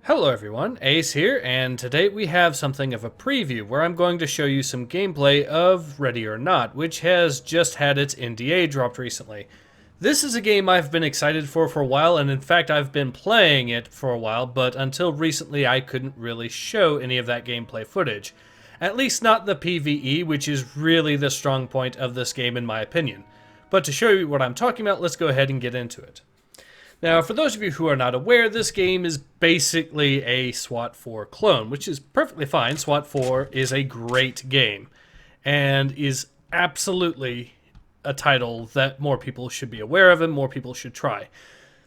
Hello everyone, Ace here, and today we have something of a preview where I'm going to show you some gameplay of Ready or Not, which has just had its NDA dropped recently. This is a game I've been excited for a while, and in fact I've been playing it for a while, but until recently I couldn't really show any of that gameplay footage. At least not the PvE, which is really the strong point of this game in my opinion. But to show you what I'm talking about, let's go ahead and get into it. Now, for those of you who are not aware, this game is basically a SWAT 4 clone, which is perfectly fine. SWAT 4 is a great game and is absolutely a title that more people should be aware of and more people should try.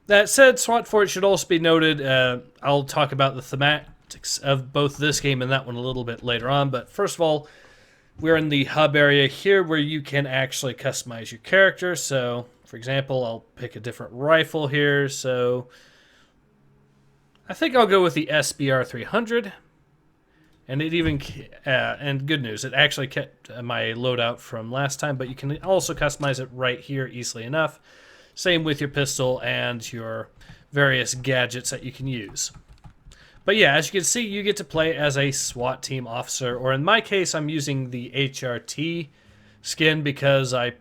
That said, SWAT 4, it should also be noted, I'll talk about the thematics of both this game and that one a little bit later on, but first of all, we're in the hub area here where you can actually customize your character. So, for example, I'll pick a different rifle here. So, I think I'll go with the SBR 300. And it even, and good news, it actually kept my loadout from last time, but you can also customize it right here easily enough. Same with your pistol and your various gadgets that you can use. But yeah, as you can see, you get to play as a SWAT team officer, or in my case, I'm using the HRT skin because I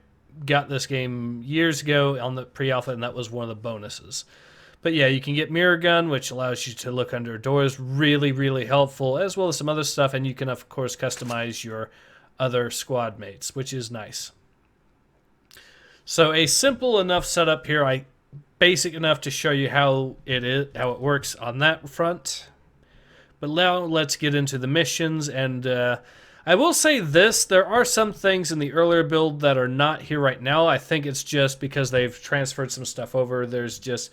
got this game years ago on the pre-alpha, and that was one of the bonuses. But yeah, you can get mirror gun, which allows you to look under doors, really helpful, as well as some other stuff, and you can, of course, customize your other squad mates, which is nice. So a simple enough setup here, basic enough to show you how it works on that front. But now let's get into the missions, and I will say this, there are some things in the earlier build that are not here right now. I think it's just because they've transferred some stuff over. There's just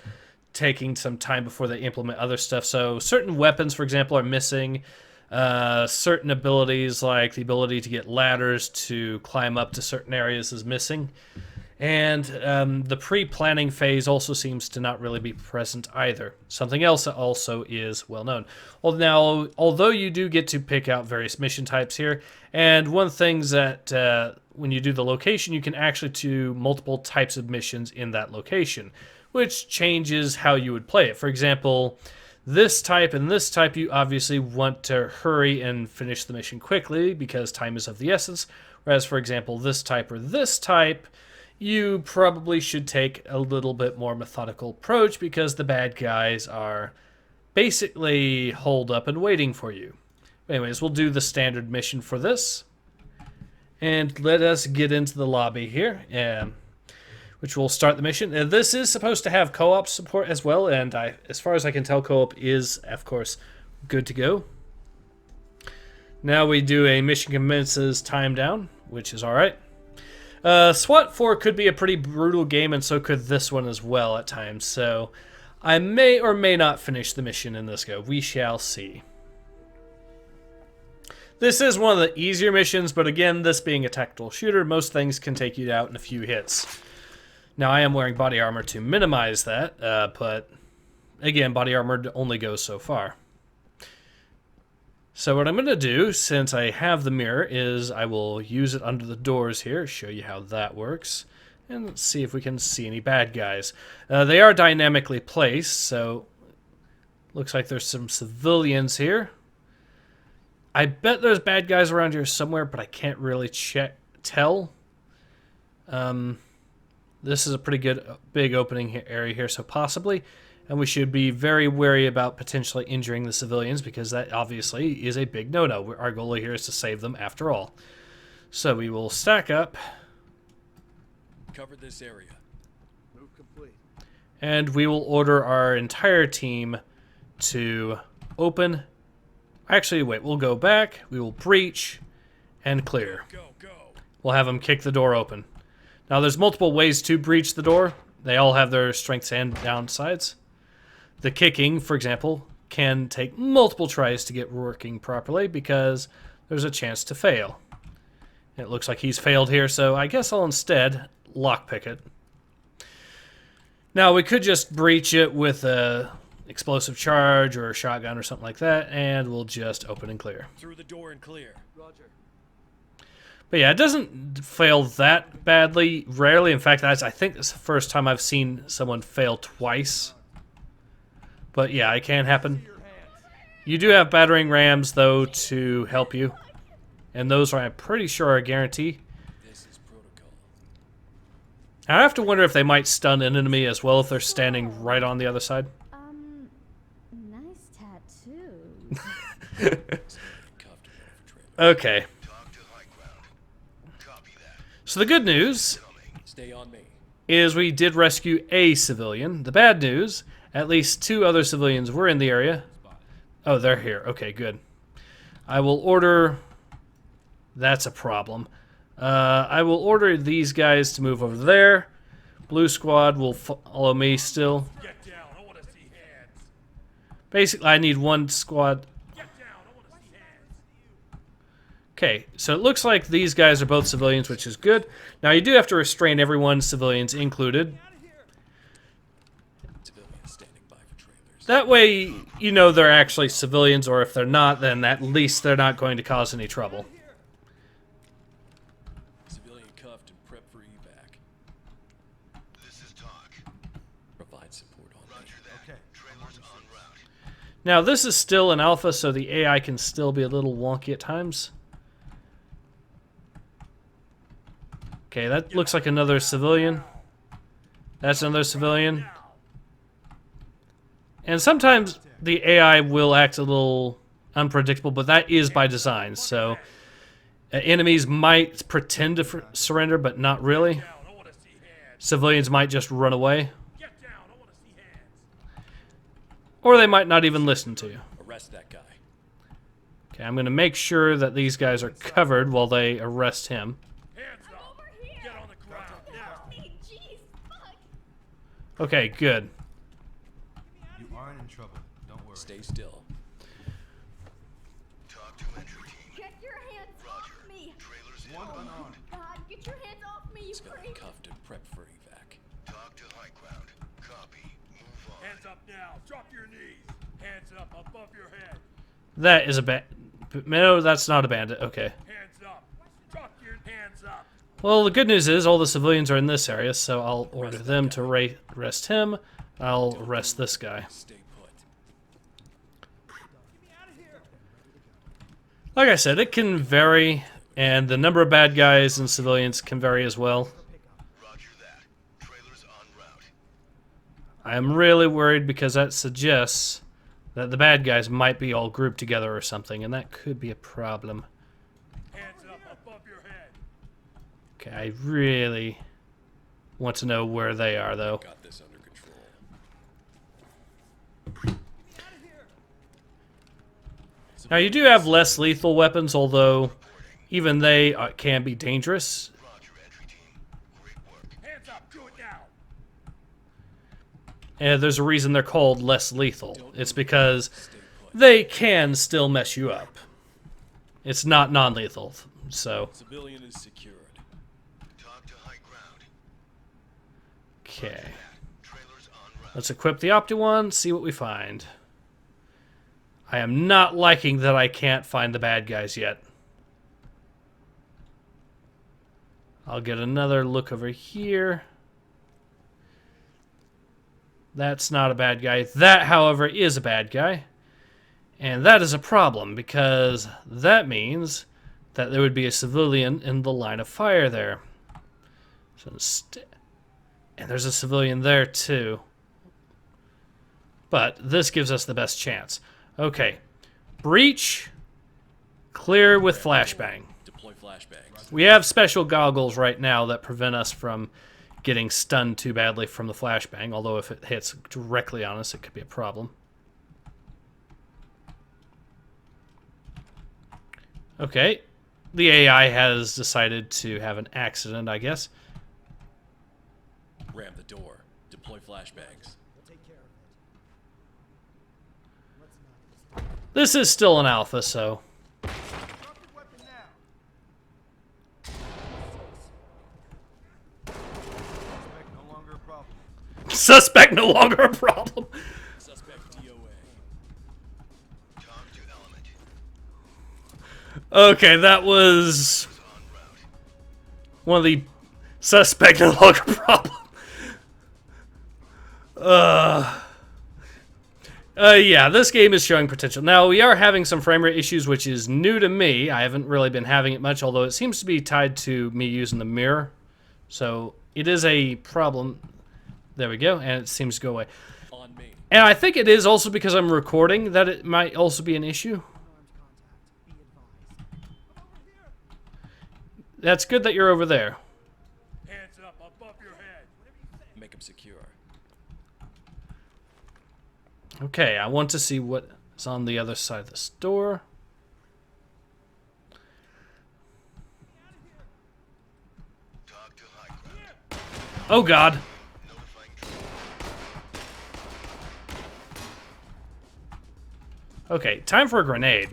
taking some time before they implement other stuff. So certain weapons, for example, are missing. Certain abilities, like the ability to get ladders to climb up to certain areas, is missing. And the pre-planning phase also seems to not really be present either. Something else that also is well known. Well, now, although you do get to pick out various mission types here, and one thing that when you do the location, you can actually do multiple types of missions in that location, which changes how you would play it. For example, this type and this type, you obviously want to hurry and finish the mission quickly because time is of the essence. Whereas, for example, this type or this type, you probably should take a little bit more methodical approach because the bad guys are basically holed up and waiting for you. Anyways, we'll do the standard mission for this. And let us get into the lobby here, which will start the mission. This is supposed to have co-op support as well, and as far as I can tell, co-op is, of course, good to go. Now we do a mission commences time down, which is alright. SWAT 4 could be a pretty brutal game, and so could this one as well at times, so I may or may not finish the mission in this go. We shall see. This is one of the easier missions, but again, this being a tactical shooter, most things can take you out in a few hits. Now, I am wearing body armor to minimize that, but again, body armor only goes so far. So what I'm going to do, since I have the mirror, is I will use it under the doors here, show you how that works, and let's see if we can see any bad guys. They are dynamically placed, so looks like there's some civilians here. I bet there's bad guys around here somewhere, but I can't really tell. This is a pretty good big opening area here, so possibly. And we should be very wary about potentially injuring the civilians because that obviously is a big no-no. Our goal here is to save them after all. So we will stack up. Cover this area. Move complete. And we will order our entire team to open. Actually, wait, we'll go back. We will breach and clear. Go. We'll have them kick the door open. Now there's multiple ways to breach the door. They all have their strengths and downsides. The kicking, for example, can take multiple tries to get working properly because there's a chance to fail. It looks like he's failed here, so I guess I'll instead lockpick it. Now, we could just breach it with a explosive charge or a shotgun or something like that, and we'll just open and clear. Through the door and clear. Roger. But yeah, it doesn't fail that badly. Rarely. In fact, I think it's the first time I've seen someone fail twice. But yeah, it can happen. You do have battering rams, though, to help you. And those are, I'm pretty sure, a guarantee. This is protocol. I have to wonder if they might stun an enemy as well if they're standing right on the other side. Nice tattoo. Cuffed for trailer. Okay. So the good news Stay on me. is we did rescue a civilian. The bad news, at least 2 other civilians were in the area. Oh, they're here. Okay, good. I will order... That's a problem. I will order these guys to move over there. Blue squad will follow me still. Get down. I want to see hands. Basically, I need 1 squad. Get down. I want to see hands. Okay, so it looks like these guys are both civilians, which is good. Now, you do have to restrain everyone, civilians included. Civilians standing by for trailers. That way, you know they're actually civilians, or if they're not, then at least they're not going to cause any trouble. Civilian cuffed and prep for evac. This is talk. Provide support on Roger that. Okay. Trailers en route. Now, this is still an alpha, so the AI can still be a little wonky at times. Okay, that looks like another civilian. That's another civilian. And sometimes the AI will act a little unpredictable, but that is by design, so enemies might pretend to surrender, but not really. me. I want to see hands. Civilians might just run away, Get down. I want to see hands. or they might not even listen to you. Arrest that guy. Okay, I'm going to make sure that these guys are covered while they arrest him. Hands up. Over here. Get on the ground now. Me, jeez, fuck. Okay, good. You aren't in trouble. Don't worry. Stay still. Talk to entry team. Get your hands Roger. off me. Trailers in. Oh, God, get your hands off me, you Civilian freak. cuffed and prep for evac. Talk to high ground. Copy. Move on. Hands up now. Drop your knees. Hands up above your head. That is a no, that's not a bandit. Okay. Hands up. Drop your hands up. Well, the good news is all the civilians are in this area, so I'll order them to arrest him. I'll arrest this guy. Stay put. Like I said, it can vary, and the number of bad guys and civilians can vary as well. Roger that. Trailers en route. I am really worried because that suggests that the bad guys might be all grouped together or something, and that could be a problem. Hands up above your head. Okay, I really want to know where they are, though. Got this under control. Now, you do have less lethal weapons, although even they can be dangerous. Roger, entry team. Great work. Hands up. Do it now. And there's a reason they're called less lethal. It's because Stay put. they can still mess you up. It's not non-lethal, so... Civilian is secured. Talk to high ground. Okay. Trailers en route. Let's equip the Opti one, see what we find. I am not liking that I can't find the bad guys yet. I'll get another look over here. That's not a bad guy. That, however, is a bad guy. And that is a problem, because that means that there would be a civilian in the line of fire there. So and there's a civilian there, too. But this gives us the best chance. Okay. Breach. Clear with flashbang. Deploy flashbangs. We have special goggles right now that prevent us from getting stunned too badly from the flashbang, although if it hits directly on us, it could be a problem. Okay. The AI has decided to have an accident, I guess. Ram the door. Deploy flashbangs. This is still an alpha, so... No longer a problem. Suspect no longer a problem. Suspect DOA. Talk to element. Okay, that was En route. one of the suspect no longer problem. Yeah, this game is showing potential. Now, we are having some frame rate issues, which is new to me. I haven't really been having it much, although it seems to be tied to me using the mirror. So, it is a problem. There we go, and it seems to go away. On me. And I think it is also because I'm recording that it might also be an issue. That's good that you're over there. Hands up above your head. Make him secure. Okay, I want to see what is on the other side of this door. Talk to high ground. Oh god. Notifying Okay, time for a grenade.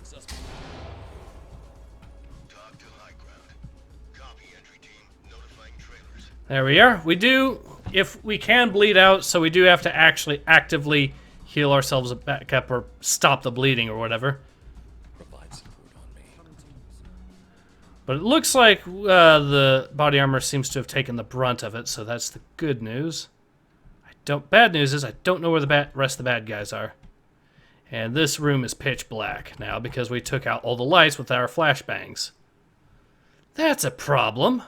Suspect. Talk to high ground. Copy entry team. Notifying trailers. There we are. We do, if we can bleed out, so we do have to actually actively heal ourselves back up or stop the bleeding or whatever. Provide support on me. But it looks like the body armor seems to have taken the brunt of it, so that's the good news. Bad news is I don't know where the rest of the bad guys are. And this room is pitch black now because we took out all the lights with our flashbangs. That's a problem.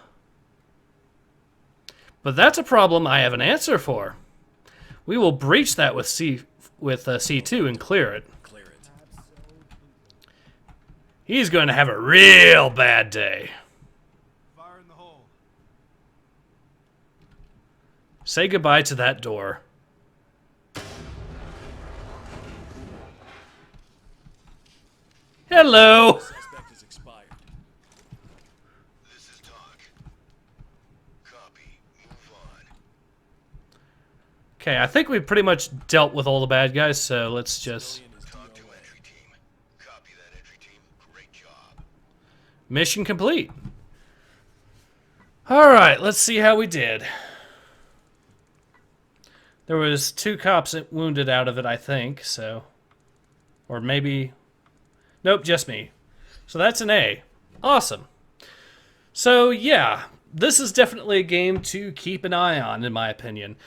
But that's a problem I have an answer for. We will breach that with C2 and clear it. Clear it. He's going to have a real bad day. Fire in the hole. Say goodbye to that door. Hello! Suspect is expired. This is talk. Copy. Move on. Okay, I think we've pretty much dealt with all the bad guys, so let's just... Civilian is Talk to DOA. entry team. Copy that entry team. Great job. Mission complete. Alright, let's see how we did. There was 2 cops wounded out of it, I think, so... Or maybe... Nope, just me. So that's an A. Awesome. So, yeah. This is definitely a game to keep an eye on, in my opinion.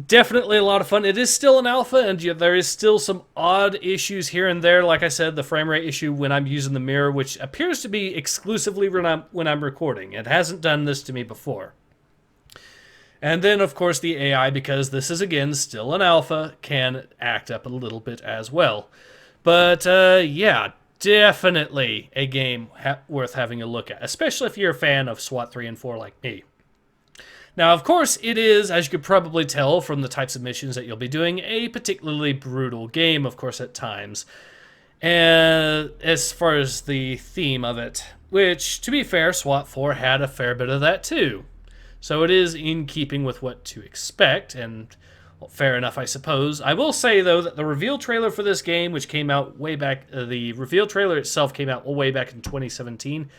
Definitely a lot of fun. It is still an alpha, and there is still some odd issues here and there. Like I said, the frame rate issue when I'm using the mirror, which appears to be exclusively when I'm recording. It hasn't done this to me before. And then, of course, the AI, because this is, again, still an alpha, can act up a little bit as well. But, yeah, definitely a game worth having a look at, especially if you're a fan of SWAT 3 and 4 like me. Now, of course, it is, as you could probably tell from the types of missions that you'll be doing, a particularly brutal game, of course, at times. And as far as the theme of it, which, to be fair, SWAT 4 had a fair bit of that too. So it is in keeping with what to expect, and well, fair enough, I suppose. I will say, though, that the reveal trailer for this game, which came out way back, the reveal trailer itself came out way back in 2017,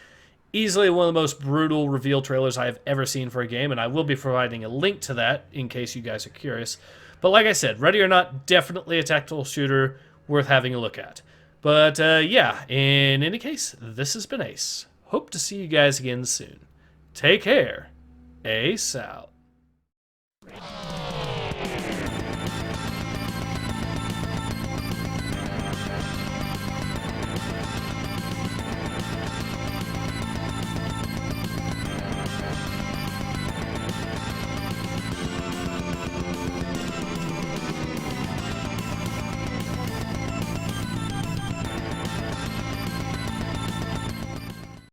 easily one of the most brutal reveal trailers I have ever seen for a game, and I will be providing a link to that in case you guys are curious. But like I said, Ready or Not, definitely a tactical shooter worth having a look at. But yeah, in any case, this has been Ace. Hope to see you guys again soon. Take care. Ace out.